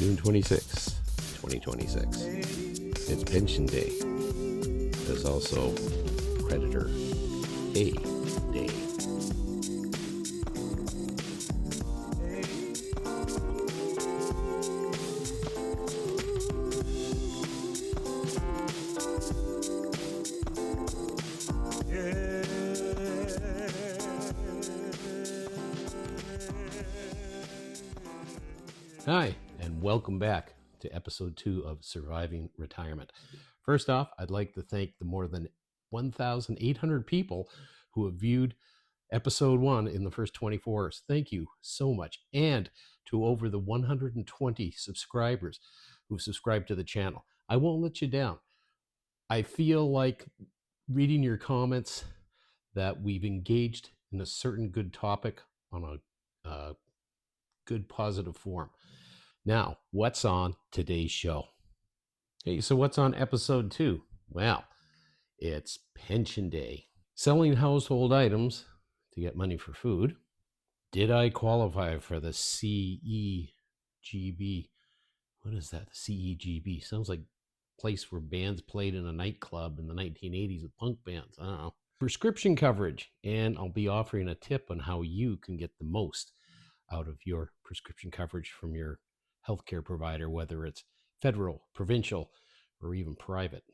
June 26, 2026. It's pension day. There's also creditor pay day. Hi, and welcome back to episode 2 of Surviving Retirement. First off, I'd like to thank the more than 1,800 people who have viewed episode 1 in the first 24 hours. Thank you so much. And to over the 120 subscribers who've subscribed to the channel. I won't let you down. I feel like reading your comments that we've engaged in a certain good topic on a good positive form. Now, what's on today's show? Okay, so what's on episode 2? Well, it's pension day. Selling household items to get money for food. Did I qualify for the CEGB? What is that? The CEGB. Sounds like a place where bands played in a nightclub in the 1980s with punk bands. I don't know. Prescription coverage. And I'll be offering a tip on how you can get the most out of your prescription coverage from your healthcare provider, whether it's federal, provincial, or even private.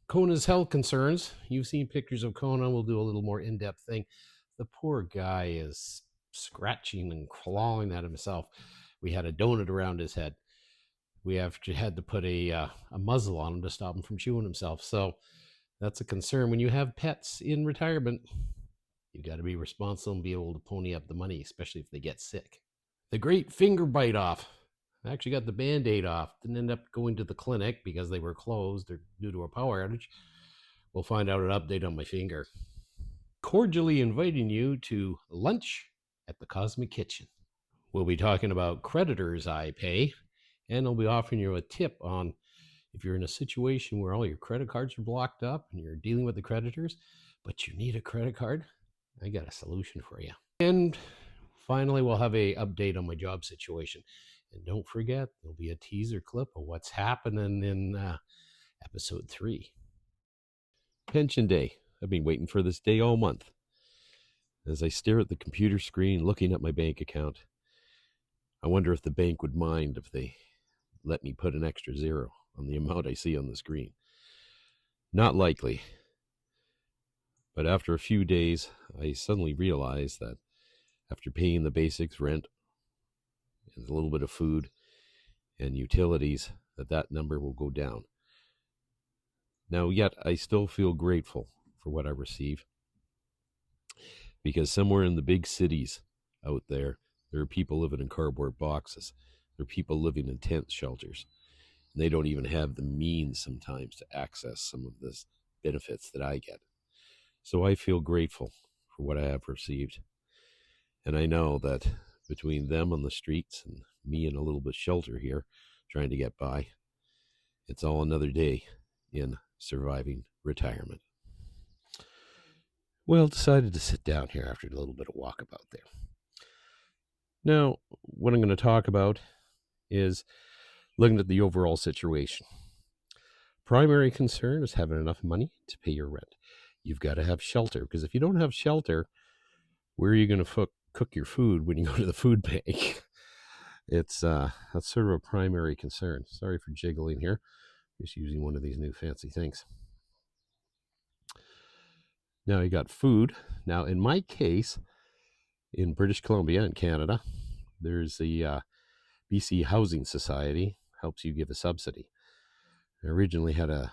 Kona's health concerns. You've seen pictures of Kona. We'll do a little more in-depth thing. The poor guy is scratching and clawing at himself. We had a donut around his head. We had to put a muzzle on him to stop him from chewing himself. So that's a concern. When you have pets in retirement, you got to be responsible and be able to pony up the money, especially if they get sick. The great finger bite off. I actually got the Band-Aid off. Didn't end up going to the clinic because they were closed or due to a power outage. We'll find out an update on my finger. Cordially inviting you to lunch at the Cosmic Kitchen. We'll be talking about Creditors I Pay, and I'll be offering you a tip on if you're in a situation where all your credit cards are blocked up and you're dealing with the creditors, but you need a credit card. I got a solution for you. And finally, we'll have an update on my job situation. And don't forget, there'll be a teaser clip of what's happening in episode 3. Pension day. I've been waiting for this day all month. As I stare at the computer screen, looking at my bank account, I wonder if the bank would mind if they let me put an extra zero on the amount I see on the screen. Not likely. But after a few days, I suddenly realized that after paying the basics, rent, and a little bit of food and utilities, that number will go down. Now, yet I still feel grateful for what I receive, because somewhere in the big cities out there are people living in cardboard boxes. There are people living in tent shelters. And they don't even have the means sometimes to access some of the benefits that I get. So I feel grateful for what I have received. And I know that between them on the streets and me in a little bit of shelter here, trying to get by, it's all another day in surviving retirement. Well, decided to sit down here after a little bit of walkabout there. Now, what I'm going to talk about is looking at the overall situation. Primary concern is having enough money to pay your rent. You've got to have shelter, because if you don't have shelter, where are you going to cook your food when you go to the food bank? That's sort of a primary concern. Sorry for jiggling here. Just using one of these new fancy things. Now you got food. Now in my case, in British Columbia in Canada, there's the BC Housing Society helps you give a subsidy. I originally had a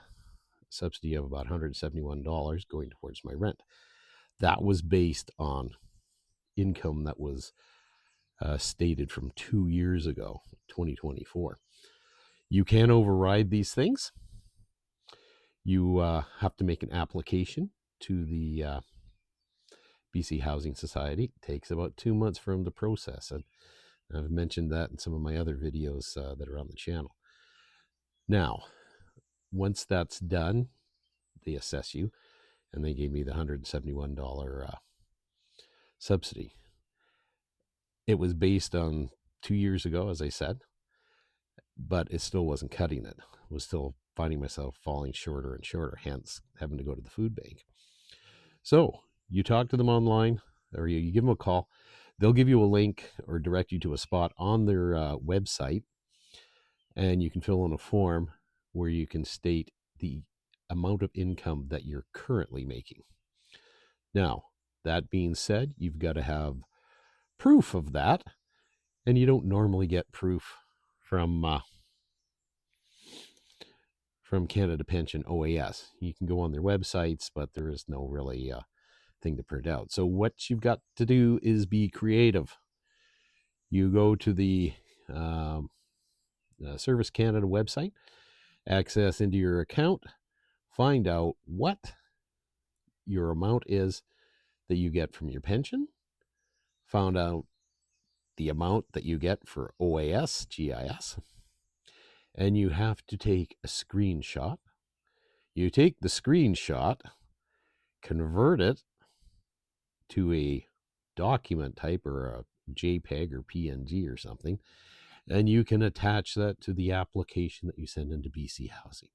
subsidy of about $171 going towards my rent. That was based on income that was stated from 2 years ago, 2024. You can override these things. You have to make an application to the BC Housing Society. It takes about 2 months for them to process it. I've mentioned that in some of my other videos that are on the channel. Now, once that's done, they assess you, and they gave me the $171 subsidy. It was based on 2 years ago, as I said. but it still wasn't cutting it. I was still finding myself falling shorter and shorter, hence having to go to the food bank. So you talk to them online, or you give them a call. They'll give you a link or direct you to a spot on their website, and you can fill in a form where you can state the amount of income that you're currently making. Now, that being said, you've got to have proof of that, and you don't normally get proof from Canada Pension OAS. You can go on their websites, but there is no really thing to print out. So what you've got to do is be creative. You go to the Service Canada website, access into your account, find out what your amount is that you get from your pension, found out the amount that you get for OAS, GIS, and you have to take a screenshot. You take the screenshot, convert it to a document type or a JPEG or PNG or something, and you can attach that to the application that you send into BC Housing.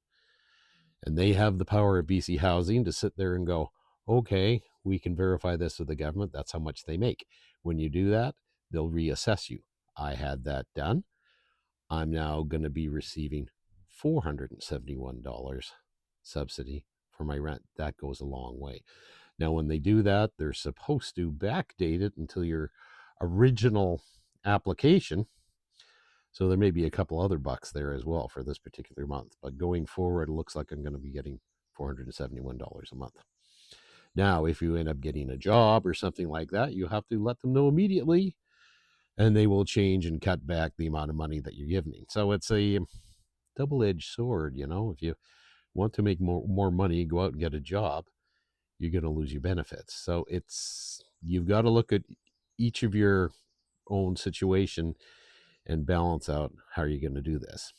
And they have the power of BC Housing to sit there and go, okay, we can verify this with the government. That's how much they make. When you do that, they'll reassess you. I had that done. I'm now going to be receiving $471 subsidy for my rent. That goes a long way. Now, when they do that, they're supposed to backdate it until your original application. So there may be a couple other bucks there as well for this particular month. But going forward, it looks like I'm going to be getting $471 a month. Now, if you end up getting a job or something like that, you have to let them know immediately, and they will change and cut back the amount of money that you're giving. So it's a double-edged sword, you know. If you want to make more money, go out and get a job, you're going to lose your benefits. So you've got to look at each of your own situation and balance out how you're going to do this.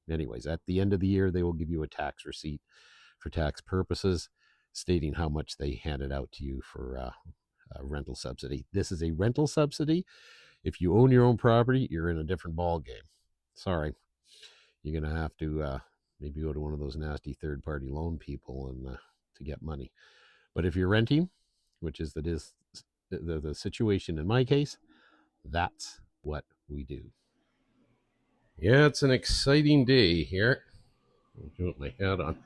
Anyways, at the end of the year, they will give you a tax receipt for tax purposes, stating how much they handed out to you for a rental subsidy. This is a rental subsidy. If you own your own property, you're in a different ball game. Sorry, you're going to have to maybe go to one of those nasty third-party loan people and to get money. But if you're renting, which is the situation in my case, that's what we do. Yeah, it's an exciting day here. I'm doing my hat on.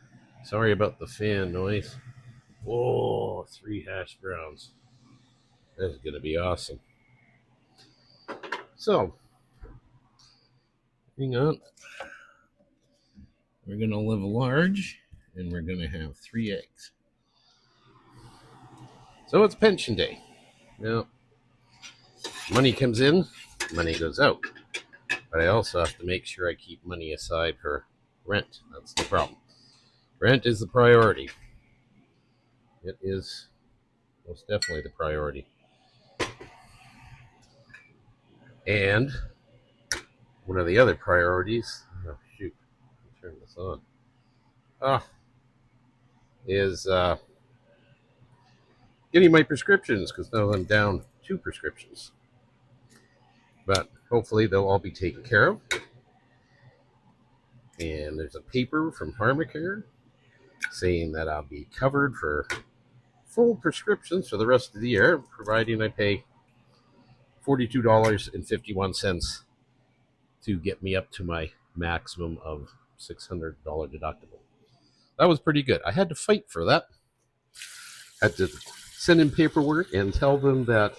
Sorry about the fan noise. Oh, 3 hash browns. That's going to be awesome. So, hang on. We're going to live large, and we're going to have 3 eggs. So it's pension day. Now, money comes in, money goes out. But I also have to make sure I keep money aside for rent. That's the problem. Rent is the priority. It is most definitely the priority. And one of the other priorities, turn this on, is getting my prescriptions, because now I'm down 2 prescriptions. But hopefully they'll all be taken care of. And there's a paper from Pharmacare saying that I'll be covered for full prescriptions for the rest of the year, providing I pay $42.51 to get me up to my maximum of $600 deductible. That was pretty good. I had to fight for that. I had to send in paperwork and tell them that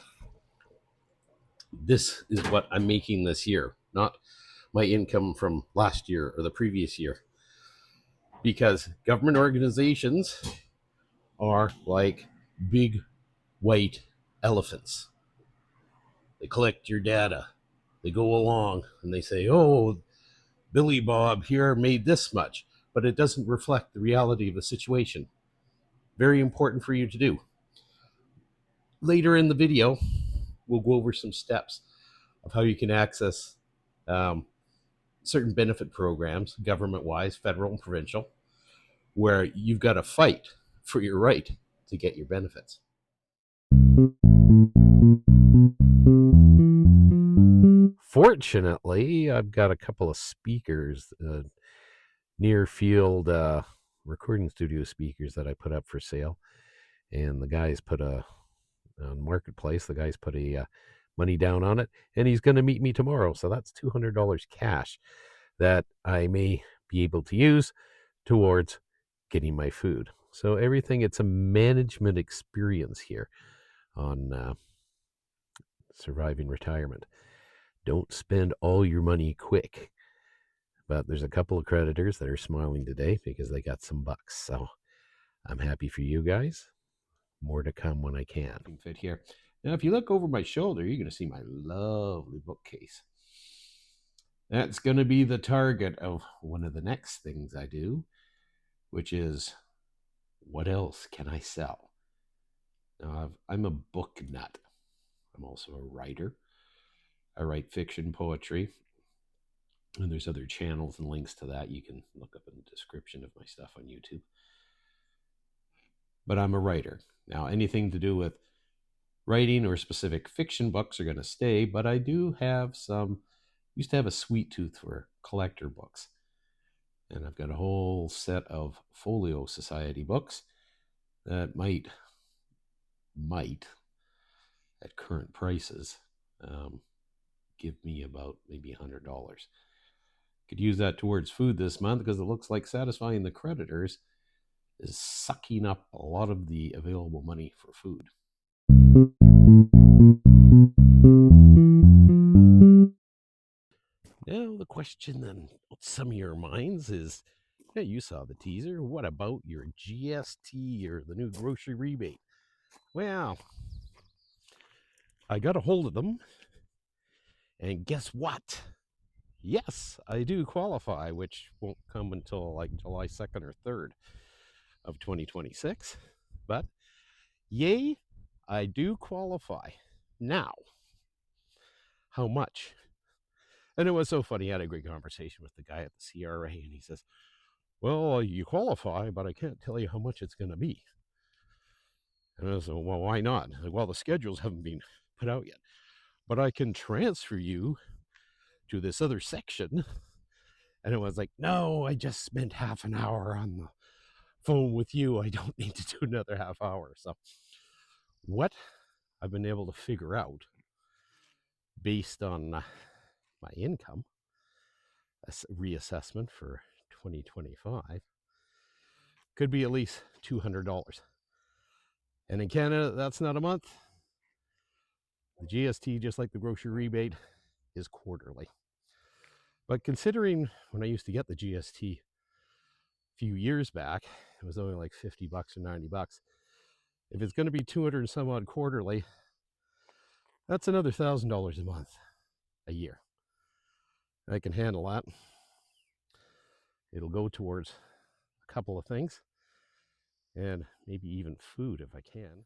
this is what I'm making this year, not my income from last year or the previous year. Because government organizations are like big white elephants. They collect your data. They go along and they say, oh, Billy Bob here made this much, but it doesn't reflect the reality of the situation. Very important for you to do. Later in the video, we'll go over some steps of how you can access certain benefit programs, government-wise, federal and provincial, where you've got to fight for your right to get your benefits. Fortunately, I've got a couple of speakers, near field recording studio speakers that I put up for sale. And the guys put on Marketplace, the guys put a money down on it, and he's going to meet me tomorrow. So that's $200 cash that I may be able to use towards getting my food. So everything, it's a management experience here on surviving retirement. Don't spend all your money quick. But there's a couple of creditors that are smiling today because they got some bucks. So I'm happy for you guys. More to come when I can. Fit here. Now, if you look over my shoulder, you're going to see my lovely bookcase. That's going to be the target of one of the next things I do, which is, what else can I sell? Now, I'm a book nut. I'm also a writer. I write fiction, poetry, and there's other channels and links to that. You can look up in the description of my stuff on YouTube. But I'm a writer. Now, anything to do with writing or specific fiction books are going to stay, but I do have used to have a sweet tooth for collector books. And I've got a whole set of Folio Society books that might, at current prices, give me about maybe $100. Could use that towards food this month because it looks like satisfying the creditors is sucking up a lot of the available money for food. Now, the question then, some of your minds is, yeah, you saw the teaser. What about your GST or the new grocery rebate? Well, I got a hold of them, and guess what? Yes, I do qualify, which won't come until like July 2nd or 3rd of 2026. But yay, I do qualify. Now, how much? And it was so funny. I had a great conversation with the guy at the CRA, and he says, well, you qualify, but I can't tell you how much it's going to be. And I said, well, why not? Like, well, the schedules haven't been put out yet, but I can transfer you to this other section. And it was like, no, I just spent half an hour on the phone with you. I don't need to do another half hour. So what I've been able to figure out based on my income, a reassessment for 2025, could be at least $200. And in Canada, that's not a month. The GST, just like the grocery rebate, is quarterly. But considering when I used to get the GST a few years back, it was only like $50 or $90. If it's going to be 200 and some odd quarterly, that's another $1,000 a month, a year. I can handle that. It'll go towards a couple of things, and maybe even food if I can.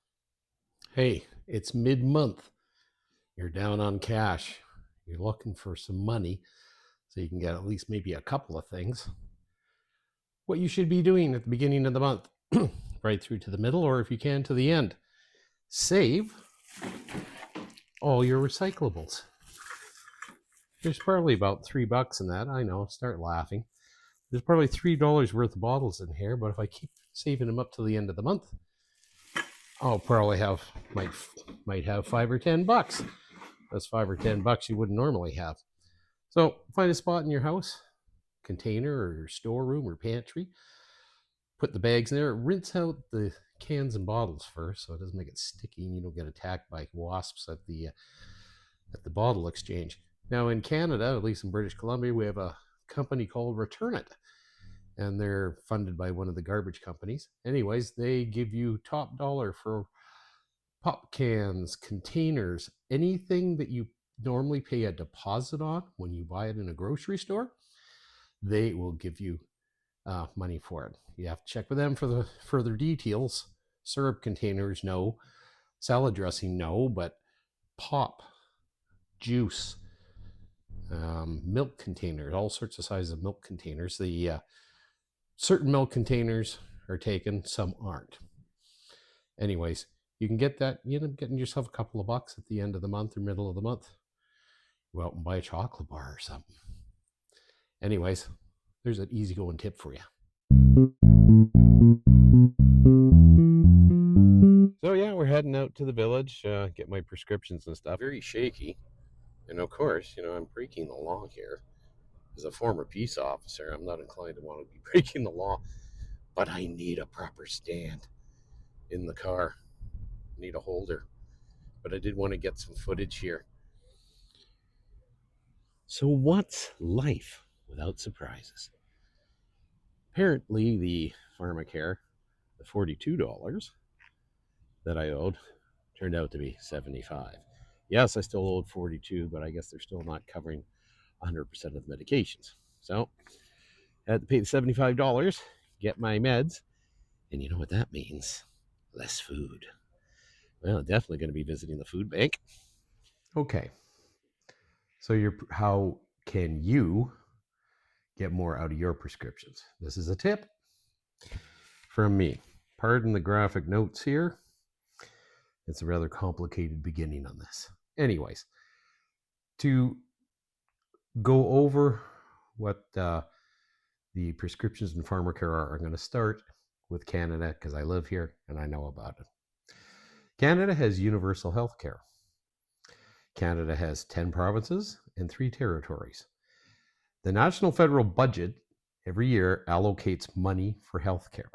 Hey, it's mid-month. You're down on cash. You're looking for some money so you can get at least maybe a couple of things. What you should be doing at the beginning of the month, right through to the middle, or if you can, to the end. Save all your recyclables. There's probably about $3 in that. I know, start laughing. There's probably $3 worth of bottles in here, but if I keep saving them up to the end of the month, I'll probably might have $5 or $10. That's $5 or $10 you wouldn't normally have. So find a spot in your house, container or your storeroom or pantry. Put the bags in there. Rinse out the cans and bottles first so it doesn't make it sticky and you don't get attacked by wasps at the bottle exchange. Now in Canada, at least in British Columbia, we have a company called Return It, and they're funded by one of the garbage companies. Anyways, they give you top dollar for pop cans, containers, anything that you normally pay a deposit on when you buy it in a grocery store. They will give you money for it. You have to check with them for the further details. Syrup containers, no. Salad dressing, no. But pop, juice, milk containers, all sorts of sizes of milk containers. The certain milk containers are taken, some aren't. Anyways, you can get that. You end up getting yourself a couple of bucks at the end of the month or middle of the month. Go out and buy a chocolate bar or something. Anyways, there's an easygoing tip for you. So yeah, we're heading out to the village, get my prescriptions and stuff. Very shaky. And of course, I'm breaking the law here. As a former peace officer, I'm not inclined to want to be breaking the law, but I need a proper stand in the car. I need a holder. But I did want to get some footage here. So what's life without surprises? Apparently the pharmacare, the $42 that I owed, turned out to be $75. Yes, I still owed $42, but I guess they're still not covering 100% of the medications. So I had to pay the $75, get my meds, and you know what that means? Less food. Well, definitely going to be visiting the food bank. Okay. So how can you get more out of your prescriptions? This is a tip from me. Pardon the graphic notes here. It's a rather complicated beginning on this. Anyways, to go over what the prescriptions in pharmacare are, I'm going to start with Canada because I live here and I know about it. Canada has universal health care. Canada has 10 provinces and 3 territories. The national federal budget every year allocates money for health care.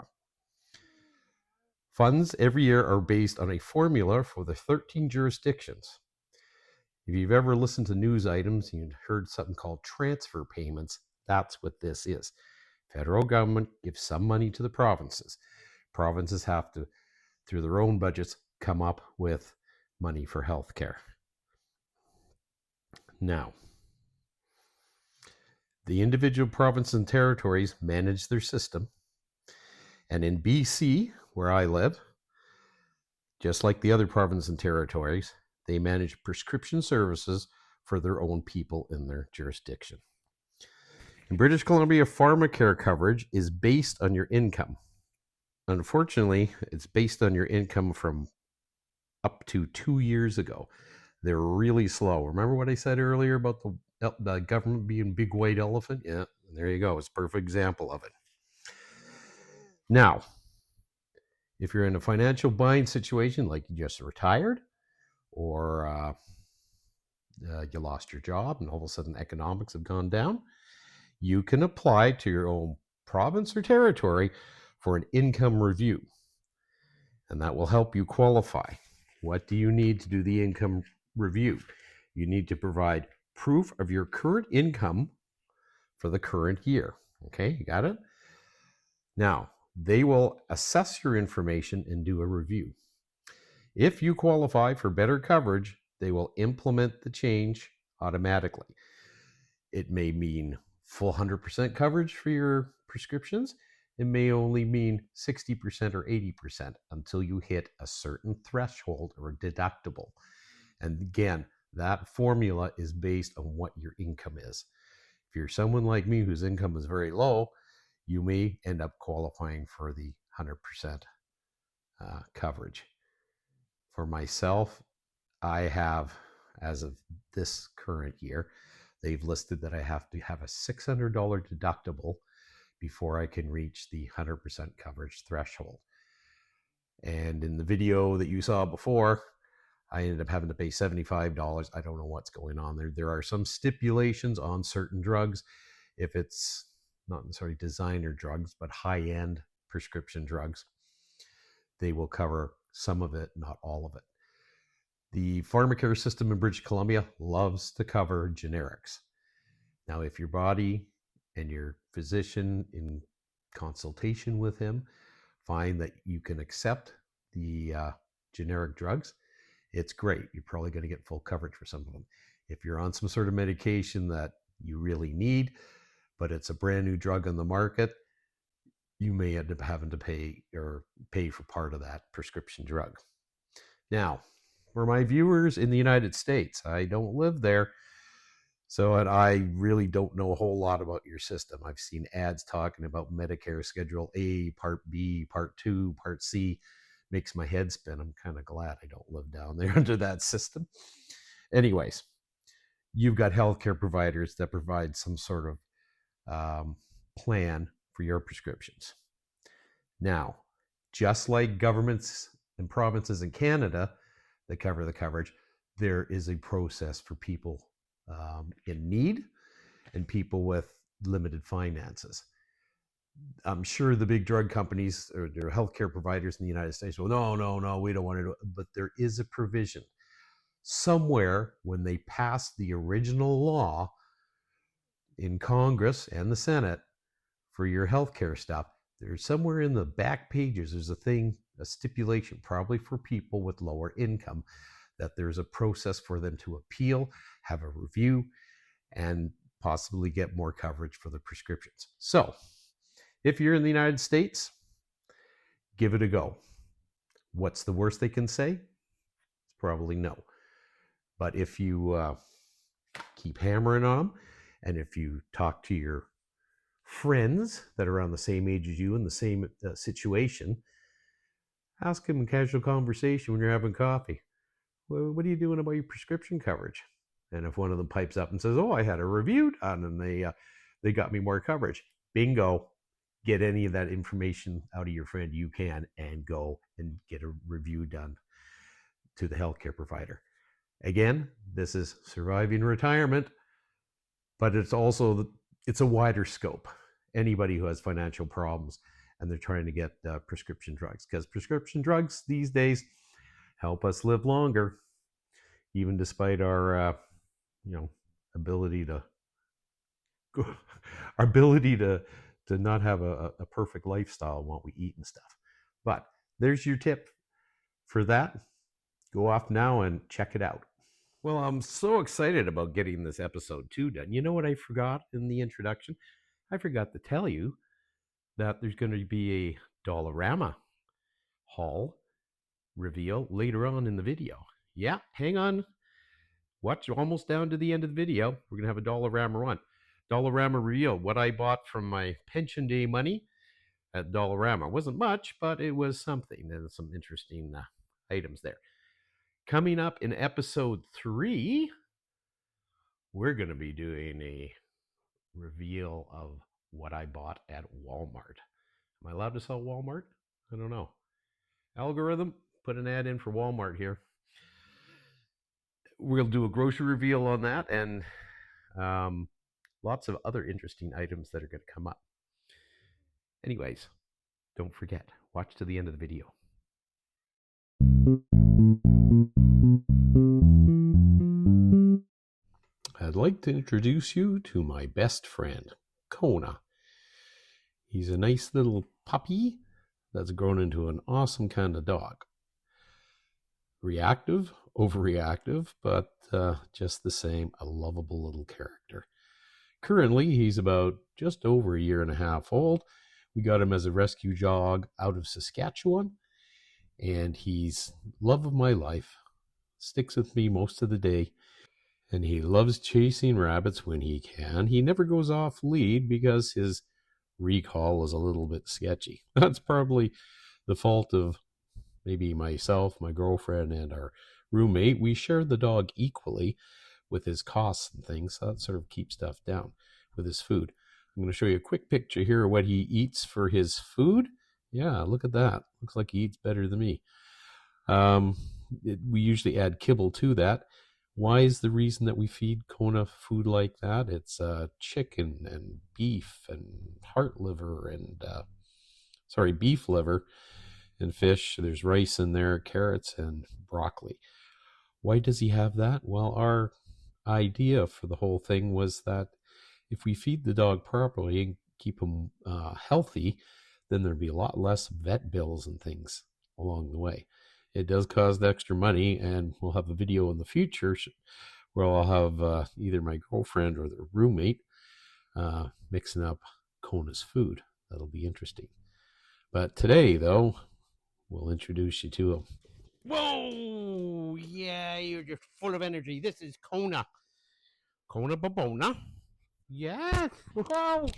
Funds every year are based on a formula for the 13 jurisdictions. If you've ever listened to news items and you've heard something called transfer payments, that's what this is. Federal government gives some money to the provinces. Provinces have to, through their own budgets, come up with money for health care. Now, the individual provinces and territories manage their system. And in BC, where I live, just like the other provinces and territories, they manage prescription services for their own people in their jurisdiction. In British Columbia, pharmacare coverage is based on your income. Unfortunately, it's based on your income from up to 2 years ago. They're really slow. Remember what I said earlier about the government being big white elephant? Yeah, there you go. It's a perfect example of it. Now, if you're in a financial bind situation, like you just retired, or you lost your job and all of a sudden economics have gone down, you can apply to your own province or territory for an income review. And that will help you qualify. What do you need to do the income review? You need to provide proof of your current income for the current year. Okay, you got it? Now, they will assess your information and do a review. If you qualify for better coverage, they will implement the change automatically. It may mean full 100% coverage for your prescriptions. It may only mean 60% or 80% until you hit a certain threshold or deductible. And again, that formula is based on what your income is. If you're someone like me whose income is very low, you may end up qualifying for the 100% coverage. For myself, I have, as of this current year, they've listed that I have to have a $600 deductible before I can reach the 100% coverage threshold. And in the video that you saw before, I ended up having to pay $75. I don't know what's going on there. There are some stipulations on certain drugs. If it's not necessarily designer drugs, but high-end prescription drugs, they will cover some of it, not all of it. The pharmacare system in British Columbia loves to cover generics. Now, if your body and your physician, in consultation with him, find that you can accept the generic drugs, it's great. You're probably going to get full coverage for some of them. If you're on some sort of medication that you really need, but it's a brand new drug on the market, you may end up having to pay for part of that prescription drug. Now, for my viewers in the United States, I don't live there, and I really don't know a whole lot about your system. I've seen ads talking about Medicare Schedule A, Part B, Part 2, Part C. Makes my head spin. I'm kind of glad I don't live down there under that system. Anyways, you've got healthcare providers that provide some sort of plan for your prescriptions. Now, just like governments and provinces in Canada that cover the coverage, there is a process for people in need and people with limited finances. I'm sure the big drug companies or their healthcare providers in the United States will, no, we don't want to do it. But there is a provision somewhere when they passed the original law in Congress and the Senate for your healthcare stuff. There's somewhere in the back pages, there's a stipulation, probably for people with lower income, that there's a process for them to appeal, have a review, and possibly get more coverage for the prescriptions. So, if you're in the United States, give it a go. What's the worst they can say? It's probably no. But if you keep hammering on them, and if you talk to your friends that are around the same age as you in the same situation, ask them in casual conversation when you're having coffee, well, what are you doing about your prescription coverage? And if one of them pipes up and says, oh, I had a review done and they got me more coverage, bingo, get any of that information out of your friend you can and go and get a review done to the healthcare provider. Again, this is surviving retirement, but it's also it's a wider scope. Anybody who has financial problems and they're trying to get prescription drugs, because prescription drugs these days help us live longer, even despite our ability to not have a perfect lifestyle in what we eat and stuff. But there's your tip for that. Go off now and check it out. Well, I'm so excited about getting this episode 2 done. You know what I forgot in the introduction? I forgot to tell you that there's going to be a Dollarama Haul reveal later on in the video. Yeah, hang on. Watch almost down to the end of the video. We're going to have a Dollarama reveal. What I bought from my pension day money at Dollarama. It wasn't much, but it was something. There's some interesting items there. Coming up in episode 3, we're going to be doing a reveal of what I bought at Walmart. Am I allowed to sell Walmart? I don't know. Algorithm, put an ad in for Walmart here. We'll do a grocery reveal on that and lots of other interesting items that are going to come up. Anyways, don't forget, watch to the end of the video. I'd like to introduce you to my best friend, Kona. He's a nice little puppy that's grown into an awesome kind of dog. Reactive, overreactive, but just the same, a lovable little character. Currently, he's about just over a year and a half old. We got him as a rescue dog out of Saskatchewan, and he's love of my life, sticks with me most of the day, and he loves chasing rabbits when he can. He never goes off lead because his recall is a little bit sketchy. That's probably the fault of maybe myself, my girlfriend, and our roommate. We share the dog equally with his costs and things, so that sort of keeps stuff down with his food. I'm going to show you a quick picture here of what he eats for his food. Yeah, look at that. Looks like he eats better than me. We usually add kibble to that. Why is the reason that we feed Kona food like that? It's chicken and beef and heart liver and, beef liver and fish. There's rice in there, carrots and broccoli. Why does he have that? Well, our idea for the whole thing was that if we feed the dog properly and keep him healthy, then there'd be a lot less vet bills and things along the way. It does cost extra money, and we'll have a video in the future where I'll have either my girlfriend or the roommate mixing up Kona's food. That'll be interesting. But today, though, we'll introduce you to him. Whoa! Yeah, you're just full of energy. This is Kona. Kona Babona. Yes. Whoa!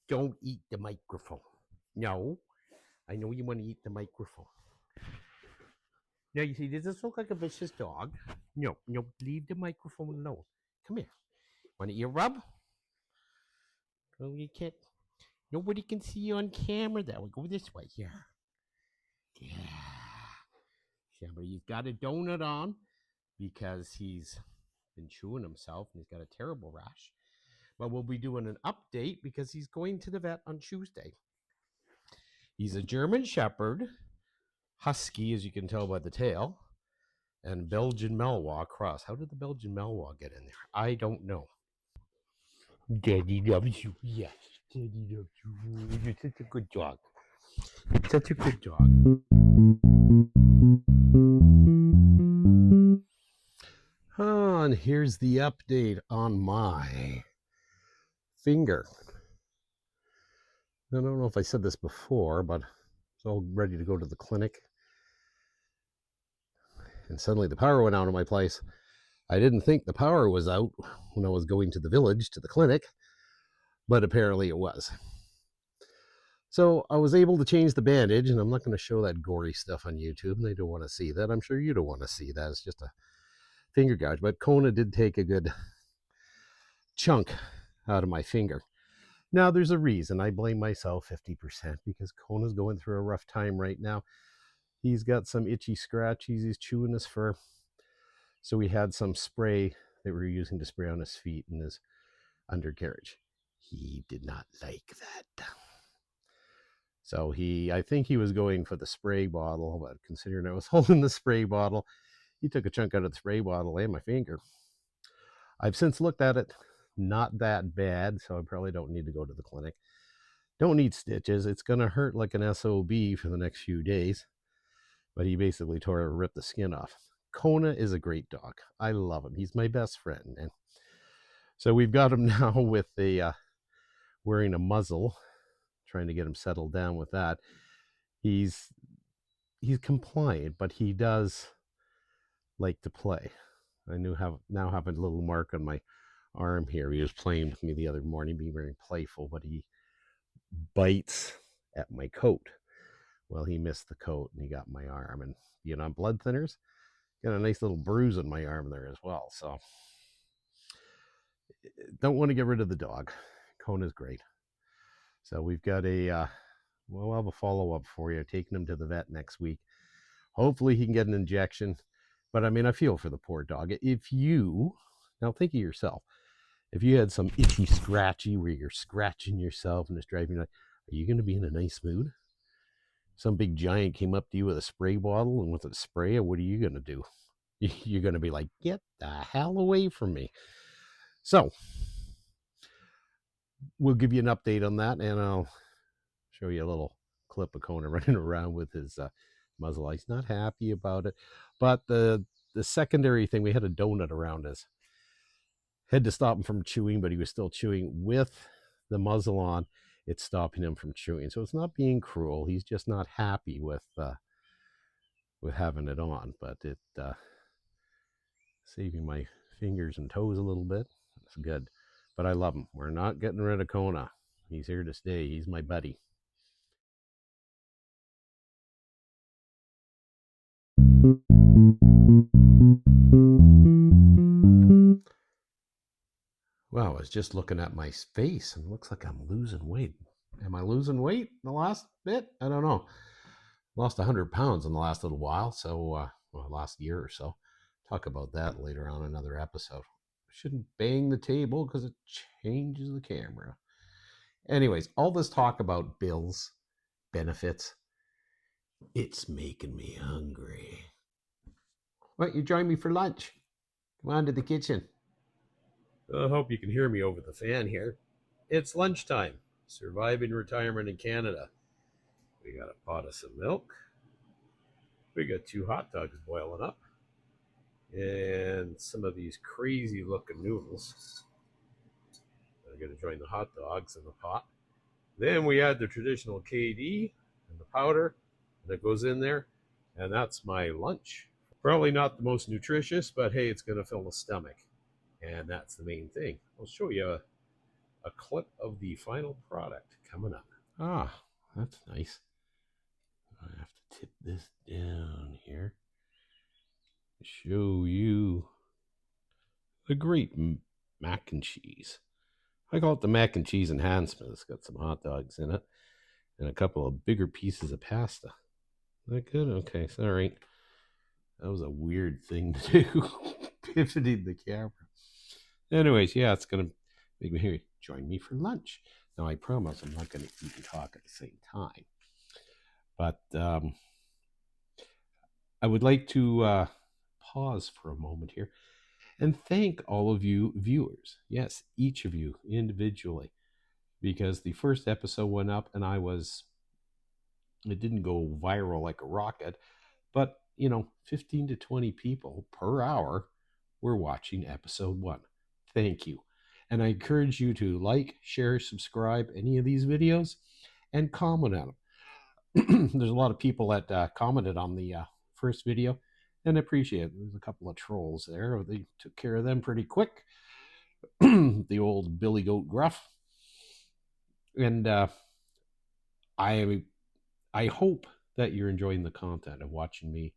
Don't eat the microphone. No. I know you want to eat the microphone. Now, you see, does this look like a vicious dog? No, leave the microphone alone. Come here. Want to ear rub? Oh, you can't. Nobody can see you on camera. That would go this way. Yeah. Yeah. Somebody's got a donut on because he's been chewing himself and he's got a terrible rash. But we'll be doing an update because he's going to the vet on Tuesday. He's a German Shepherd, husky, as you can tell by the tail, and Belgian Malinois cross. How did the Belgian Malinois get in there? I don't know. Daddy loves you. Yes, Daddy loves you. You're such a good dog. Such a good dog. And here's the update on my finger. I don't know if I said this before, but it's all ready to go to the clinic. And suddenly the power went out of my place. I didn't think the power was out when I was going to the village, to the clinic, but apparently it was. So I was able to change the bandage, and I'm not going to show that gory stuff on YouTube. They don't want to see that. I'm sure you don't want to see that. It's just a finger gouge. But Kona did take a good chunk out of my finger. Now, there's a reason. I blame myself 50% because Kona's going through a rough time right now. He's got some itchy scratchies. He's chewing his fur. So we had some spray that we were using to spray on his feet and his undercarriage. He did not like that. So I think he was going for the spray bottle, but considering I was holding the spray bottle, he took a chunk out of the spray bottle and my finger. I've since looked at it, not that bad, so I probably don't need to go to the clinic. Don't need stitches. It's going to hurt like an SOB for the next few days, but he basically ripped the skin off. Kona is a great dog. I love him. He's my best friend, man. So we've got him now with wearing a muzzle, trying to get him settled down with that. He's compliant, but he does like to play. I now have a little mark on my arm here. He was playing with me the other morning, being very playful, but he bites at my coat. Well, he missed the coat and he got my arm, and being on blood thinners, got a nice little bruise on my arm there as well. So don't want to get rid of the dog. Kona's great. So we've got we'll have a follow-up for you. Taking him to the vet next week. Hopefully he can get an injection. But I mean, I feel for the poor dog. Now think of yourself. If you had some itchy scratchy where you're scratching yourself and it's driving you, are you going to be in a nice mood? Some big giant came up to you with a spray bottle and with a spray, what are you going to do? You're going to be like, get the hell away from me. So we'll give you an update on that, and I'll show you a little clip of Kona running around with his muzzle. He's not happy about it. But the secondary thing, we had a donut around his head to stop him from chewing, but he was still chewing with the muzzle on. It's stopping him from chewing. So it's not being cruel. He's just not happy with having it on. But it saving my fingers and toes a little bit. It's good. But I love him. We're not getting rid of Kona. He's here to stay. He's my buddy. Wow, I was just looking at my face and it looks like I'm losing weight. Am I losing weight the last bit? I don't know. Lost 100 pounds in the last little while, so last year or so. Talk about that later on in another episode. I shouldn't bang the table because it changes the camera. Anyways, all this talk about bills, benefits, it's making me hungry. Why don't you join me for lunch? Come on to the kitchen. I hope you can hear me over the fan here. It's lunchtime. Surviving retirement in Canada. We got a pot of some milk. We got 2 hot dogs boiling up. And some of these crazy looking noodles. I'm going to join the hot dogs in the pot. Then we add the traditional KD and the powder. And it goes in there. And that's my lunch. Probably not the most nutritious, but hey, it's going to fill the stomach. And that's the main thing. I'll show you a clip of the final product coming up. Ah, that's nice. I have to tip this down here to show you the great mac and cheese. I call it the mac and cheese enhancement. It's got some hot dogs in it and a couple of bigger pieces of pasta. Is that good? Okay, sorry. That was a weird thing to do, pivoting the camera. Anyways, yeah, it's going to make me here. Join me for lunch. Now, I promise I'm not going to eat and talk at the same time. But I would like to pause for a moment here and thank all of you viewers. Yes, each of you individually, because the first episode went up and it didn't go viral like a rocket, but 15 to 20 people per hour were watching episode 1. Thank you. And I encourage you to like, share, subscribe any of these videos and comment on them. There's a lot of people that commented on the first video, and I appreciate it. There's a couple of trolls there. They took care of them pretty quick. The old Billy Goat Gruff. And I hope that you're enjoying the content of watching me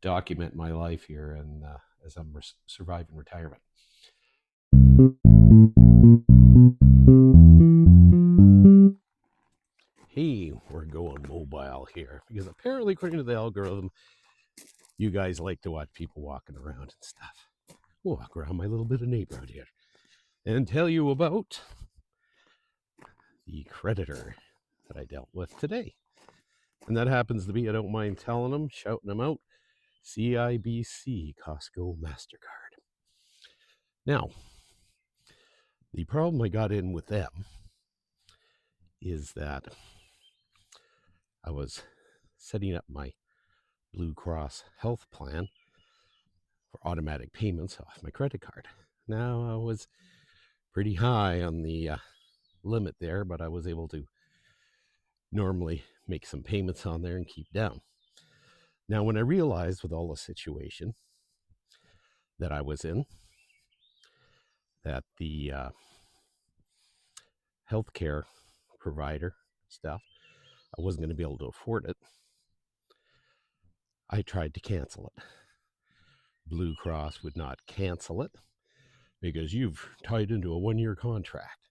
document my life here and as I'm surviving retirement. Hey, we're going mobile here because apparently, according to the algorithm, you guys like to watch people walking around and stuff. We'll walk around my little bit of neighborhood here and tell you about the creditor that I dealt with today. And that happens to be, I don't mind telling them, shouting them out, CIBC Costco MasterCard. Now, the problem I got in with them is that I was setting up my Blue Cross health plan for automatic payments off my credit card. Now, I was pretty high on the limit there, but I was able to normally make some payments on there and keep down. Now, when I realized with all the situation that I was in, that the healthcare provider stuff, I wasn't going to be able to afford it, I tried to cancel it. Blue Cross would not cancel it because you've tied into a 1-year contract.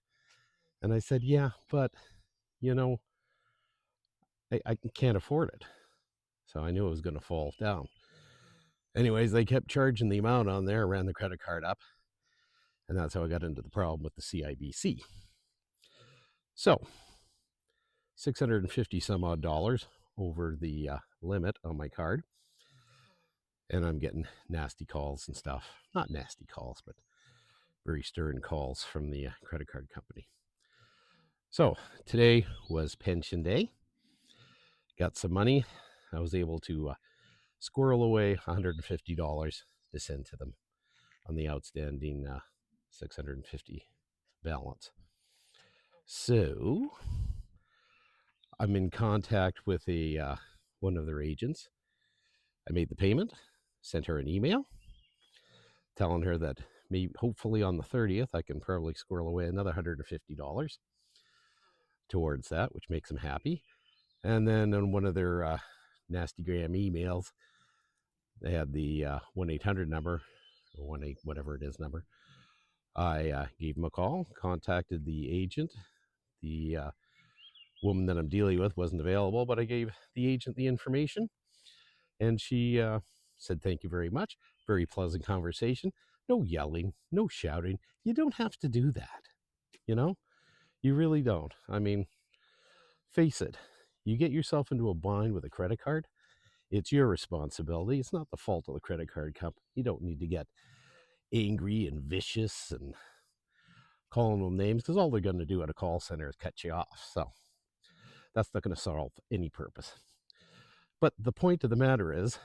And I said, yeah, but, I can't afford it. So I knew it was going to fall down. Anyways, they kept charging the amount on there, ran the credit card up. And that's how I got into the problem with the CIBC. So, $650 some odd over the limit on my card. And I'm getting nasty calls and stuff. Not nasty calls, but very stern calls from the credit card company. So, today was pension day. Got some money. I was able to squirrel away $150 to send to them on the outstanding $650 balance. So I'm in contact with one of their agents. I made the payment, sent her an email telling her that maybe hopefully on the 30th I can probably squirrel away another $150 towards that, which makes them happy. And then on one of their nasty gram emails, they had the 1-800 number, or 1-8 whatever it is number. I gave them a call, contacted the agent. The woman that I'm dealing with wasn't available, but I gave the agent the information, and she said, thank you very much. Very pleasant conversation. No yelling, no shouting. You don't have to do that. You really don't. I mean, face it. You get yourself into a bind with a credit card, it's your responsibility. It's not the fault of the credit card company. You don't need to get angry and vicious and calling them names, because all they're going to do at a call center is cut you off. So that's not going to solve any purpose. But the point of the matter is,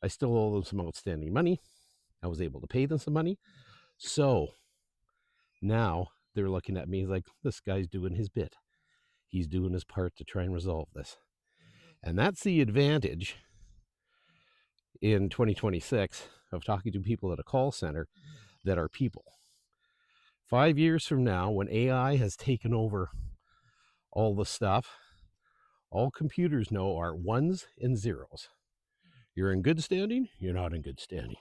I still owe them some outstanding money. I was able to pay them some money. So now they're looking at me like, this guy's doing his bit. He's doing his part to try and resolve this. And that's the advantage in 2026 of talking to people at a call center that are people. 5 years from now, when AI has taken over all the stuff, all computers know are ones and zeros. You're in good standing, you're not in good standing.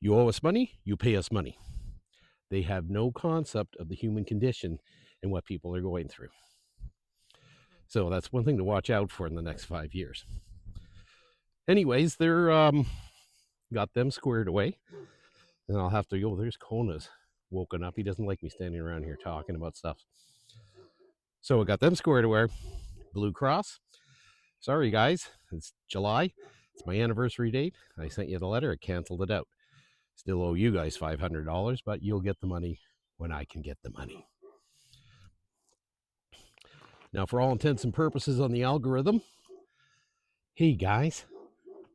You owe us money, you pay us money. They have no concept of the human condition and what people are going through. So that's one thing to watch out for in the next 5 years. Anyways, they're got them squared away. And I'll have to go, there's Kona's woken up. He doesn't like me standing around here talking about stuff. So I got them squared away. Blue Cross. Sorry, guys. It's July. It's my anniversary date. I sent you the letter. I canceled it out. Still owe you guys $500, but you'll get the money when I can get the money. Now, for all intents and purposes on the algorithm, hey, guys,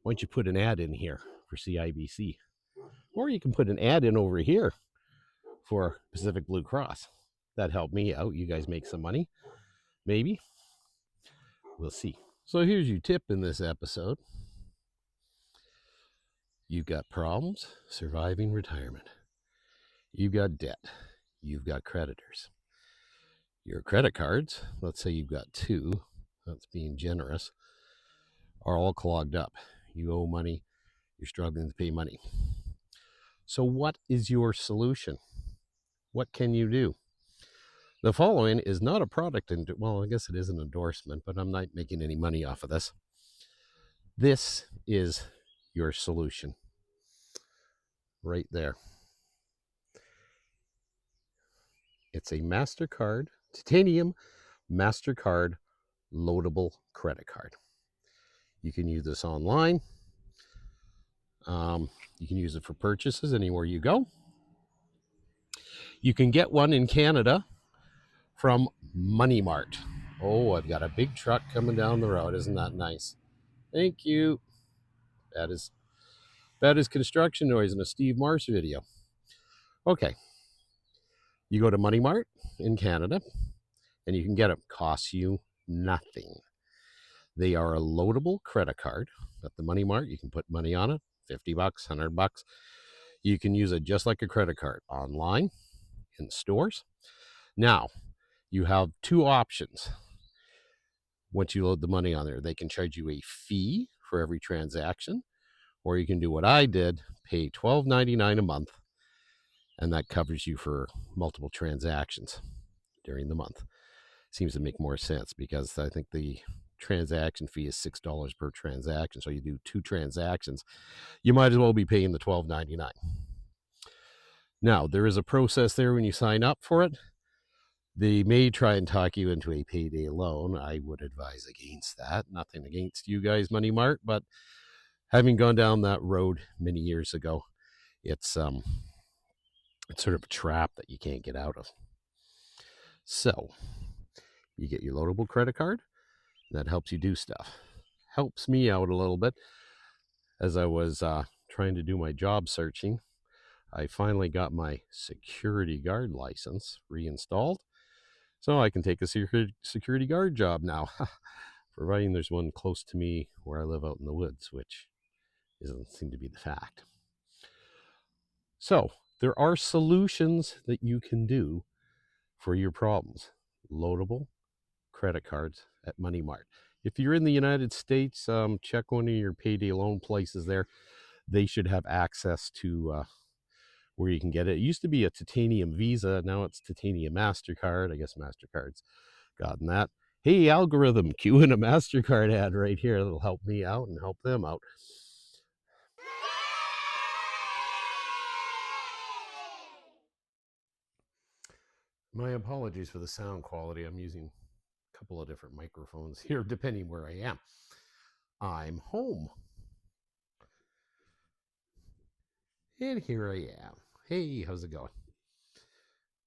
why don't you put an ad in here for CIBC? Or you can put an ad in over here for Pacific Blue Cross. That helped me out. You guys make some money. Maybe. We'll see. So here's your tip in this episode. You've got problems surviving retirement. You've got debt. You've got creditors. Your credit cards, let's say you've got 2, that's being generous, are all clogged up. You owe money. You're struggling to pay money. So what is your solution? What can you do? The following is not a product, well, I guess it is an endorsement, but I'm not making any money off of this. This is your solution. Right there. It's a MasterCard, titanium MasterCard loadable credit card. You can use this online. You can use it for purchases anywhere you go. You can get one in Canada from Money Mart. Oh, I've got a big truck coming down the road. Isn't that nice? Thank you. That is construction noise in a Steve Marsh video. Okay. You go to Money Mart in Canada and you can get it. Costs you nothing. They are a loadable credit card at the Money Mart. You can put money on it, $50, $100. You can use it just like a credit card online, in stores. Now, you have 2 options. Once you load the money on there, they can charge you a fee for every transaction, or you can do what I did, pay $12.99 a month, and that covers you for multiple transactions during the month. Seems to make more sense because I think the transaction fee is $6 per transaction. So you do 2 transactions, you might as well be paying the $12.99. Now, there is a process there when you sign up for it. They may try and talk you into a payday loan. I would advise against that. Nothing against you guys, Money Mart, but having gone down that road many years ago, it's sort of a trap that you can't get out of. So you get your loadable credit card. That helps you do stuff. Helps me out a little bit. As I was trying to do my job searching, I finally got my security guard license reinstalled. So I can take a security guard job now, providing there's one close to me where I live out in the woods, which doesn't seem to be the fact. So there are solutions that you can do for your problems. Loadable credit cards at Money Mart. If you're in the United States, check one of your payday loan places there. They should have access to where you can get it. It used to be a titanium Visa. Now it's titanium MasterCard. I guess MasterCard's gotten that. Hey, algorithm, cue in a MasterCard ad right here. That'll help me out and help them out. My apologies for the sound quality. I'm using a couple of different microphones here, depending where I am. I'm home. And here I am. Hey, how's it going?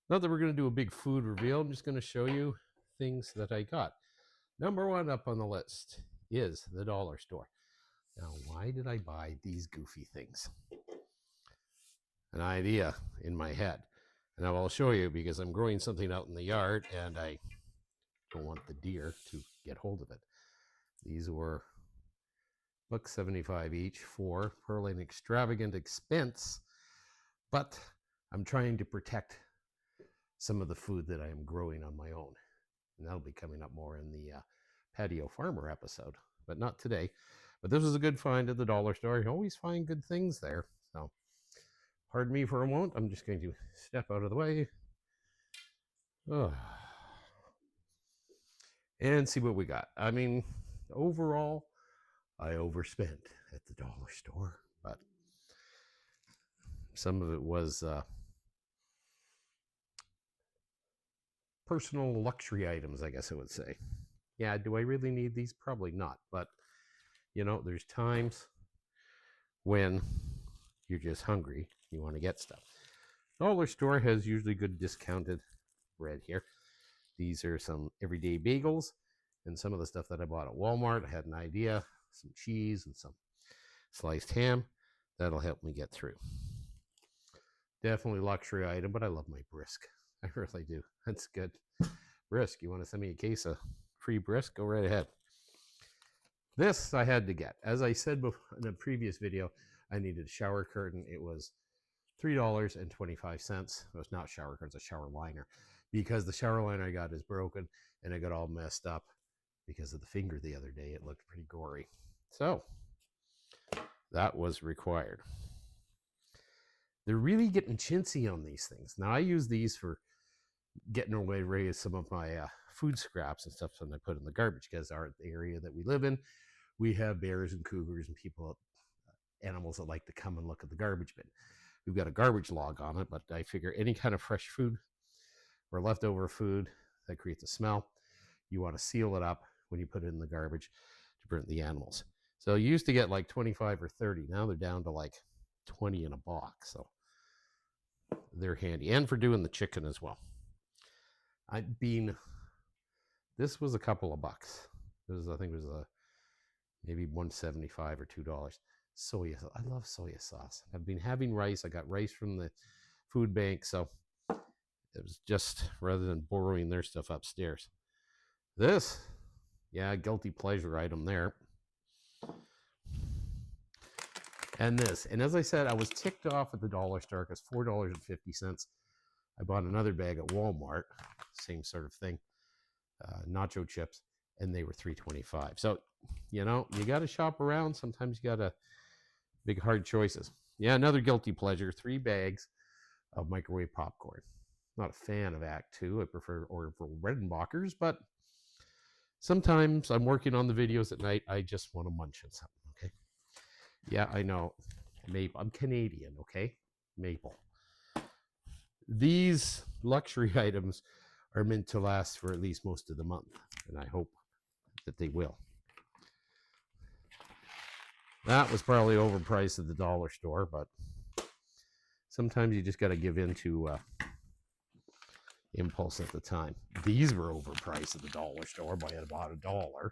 Not that we're going to do a big food reveal. I'm just going to show you things that I got. Number 1 up on the list is the dollar store. Now, why did I buy these goofy things? An idea in my head. And I will show you because I'm growing something out in the yard and I don't want the deer to get hold of it. These were $1.75 each for probably an extravagant expense, but I'm trying to protect some of the food that I am growing on my own. And that'll be coming up more in the patio farmer episode, but not today. But this was a good find at the dollar store. You always find good things there. So Pardon me for a moment. I'm just going to step out of the way. Oh. And see what we got. I mean, overall, I overspent at the dollar store, but some of it was personal luxury items, I guess I would say. Yeah, do I really need these? Probably not, but you know, there's times when you're just hungry, you want to get stuff. Dollar store has usually good discounted bread here. These are some everyday bagels and some of the stuff that I bought at Walmart. I had an idea, some cheese and some sliced ham. That'll help me get through. Definitely luxury item, but I love my brisk. I really do. That's good. Brisk, you want to send me a case of free brisk? Go right ahead. This I had to get. As I said in a previous video, I needed a shower curtain. It was $3.25. It was not shower curtain, it's a shower liner. Because the shower liner I got is broken and it got all messed up because of the finger the other day. It looked pretty gory. So that was required. They're really getting chintzy on these things. Now I use these for getting away rid of some of my food scraps and stuff when I put in the garbage, because our area that we live in, we have bears and cougars and people, animals that like to come and look at the garbage bin. We've got a garbage log on it, but I figure any kind of fresh food or leftover food that creates a smell, you want to seal it up when you put it in the garbage to prevent the animals. So you used to get like 25 or 30. Now they're down to like 20 in a box. So they're handy. And for doing the chicken as well. This was a couple of bucks. I think it was maybe $1.75 or $2. Soya, I love soya sauce. I've been having rice. I got rice from the food bank, so it was just rather than borrowing their stuff upstairs. This, yeah, guilty pleasure item there. And this, and as I said, I was ticked off at the dollar store because $4.50. I bought another bag at Walmart, same sort of thing, nacho chips, and they were $3.25. So, you know, you got to shop around. Sometimes you got to make hard choices. Yeah, another guilty pleasure, 3 bags of microwave popcorn. Not a fan of Act 2. I prefer Orville Redenbacher's, but sometimes I'm working on the videos at night. I just want to munch on something, okay? Yeah, I know. Maple. I'm Canadian, okay? Maple. These luxury items are meant to last for at least most of the month, and I hope that they will. That was probably overpriced at the dollar store, but sometimes you just got to give in to impulse at the time. These were overpriced at the dollar store by about $1.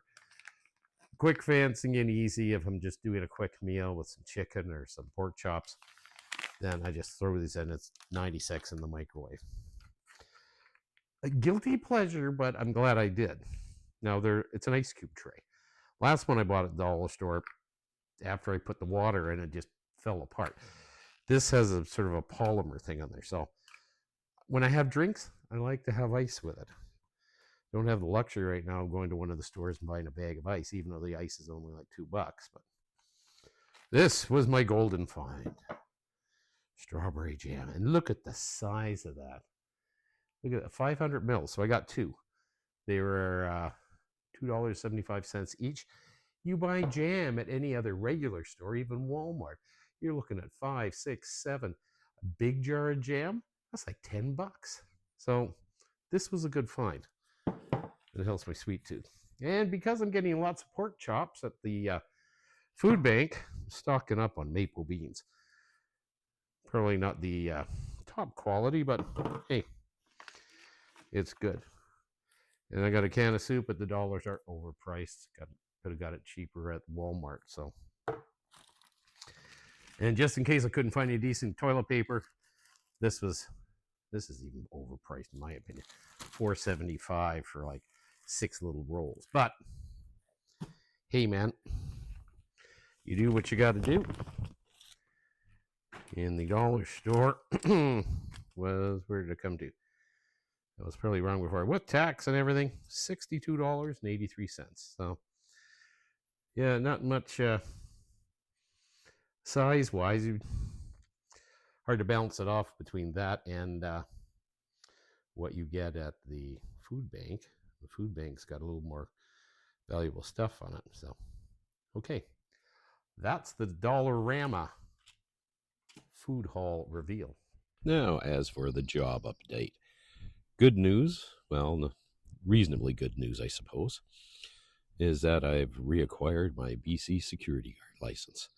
Quick, fancy, and easy. If I'm just doing a quick meal with some chicken or some pork chops, then I just throw these in. It's 96 in the microwave. A guilty pleasure, but I'm glad I did. Now, it's an ice cube tray. Last one I bought at the dollar store, after I put the water in, it just fell apart. This has a sort of a polymer thing on there. So when I have drinks, I like to have ice with it. Don't have the luxury right now of going to one of the stores and buying a bag of ice, even though the ice is only like $2. But this was my golden find. Strawberry jam. And look at the size of that. Look at that, 500 mils. So I got 2. They were $2.75 each. You buy jam at any other regular store, even Walmart, you're looking at 5, 6, 7. A big jar of jam, that's like $10. So this was a good find. It helps my sweet tooth. And because I'm getting lots of pork chops at the food bank, I'm stocking up on maple beans. Probably not the top quality, but hey, it's good. And I got a can of soup, but the dollars are overpriced. Could have got it cheaper at Walmart. So, and just in case I couldn't find any decent toilet paper, this is even overpriced in my opinion. $4.75 for like 6 little rolls. But hey, man, you do what you got to do. In the dollar store was, where did it come to? That was probably wrong before. With tax and everything, $62.83. So, yeah, not much size-wise. hard to balance it off between that and what you get at the food bank. The food bank's got a little more valuable stuff on it. So, okay, that's the Dollarama food haul reveal. Now, as for the job update, good news, well, reasonably good news, I suppose, is that I've reacquired my BC security guard license,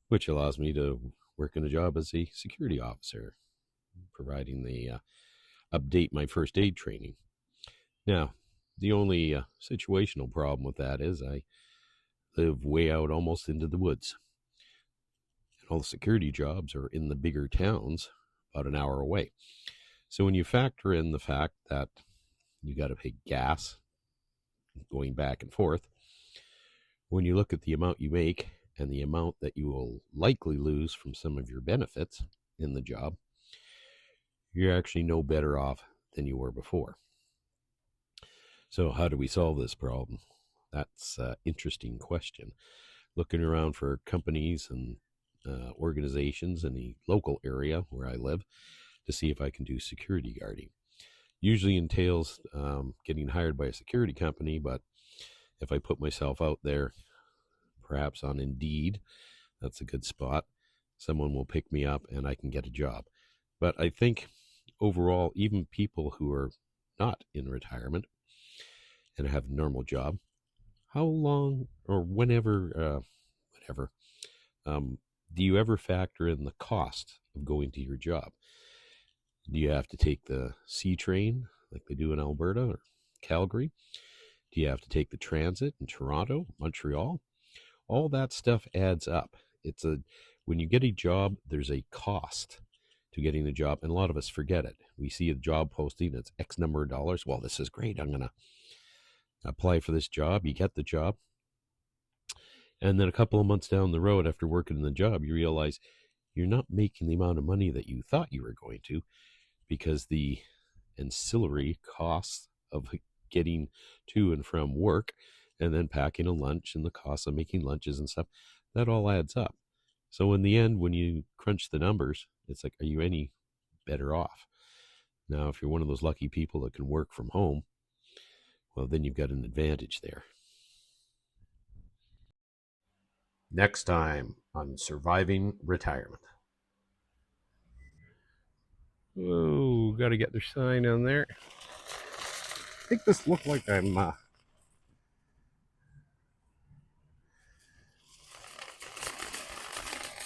which allows me to work in a job as a security officer, providing the update my first aid training. Now, the only situational problem with that is I live way out almost into the woods. And all the security jobs are in the bigger towns, about an hour away. So when you factor in the fact that you got to pay gas going back and forth, when you look at the amount you make and the amount that you will likely lose from some of your benefits in the job, you're actually no better off than you were before. So how do we solve this problem? That's an interesting question. Looking around for companies and organizations in the local area where I live to see if I can do security guarding. Usually entails getting hired by a security company, but if I put myself out there, perhaps on Indeed, that's a good spot. Someone will pick me up and I can get a job. But I think overall, even people who are not in retirement and have a normal job, how long or whenever, do you ever factor in the cost of going to your job? Do you have to take the C train like they do in Alberta or Calgary? Do you have to take the transit in Toronto, Montreal? All that stuff adds up. When you get a job, there's a cost to getting the job, and a lot of us forget it. We see a job posting, it's X number of dollars. Well, this is great. I'm going to apply for this job. You get the job. And then a couple of months down the road after working in the job, you realize you're not making the amount of money that you thought you were going to, because the ancillary costs of getting to and from work and then packing a lunch and the cost of making lunches and stuff, that all adds up. So in the end, when you crunch the numbers, it's like, are you any better off? Now, if you're one of those lucky people that can work from home, well, then you've got an advantage there. Next time on Surviving Retirement. Oh, got to get their sign on there. I think this looked like I'm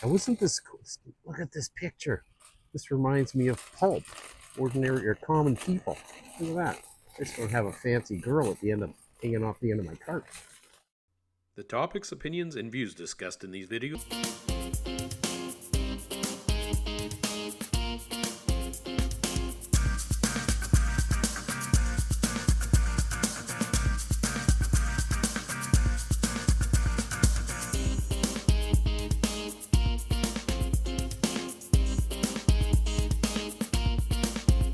wasn't this cool? Look at this picture. This reminds me of pulp, ordinary or common people. Look at that. I just don't have a fancy girl at the end of hanging off the end of my cart. The topics, opinions, and views discussed in these videos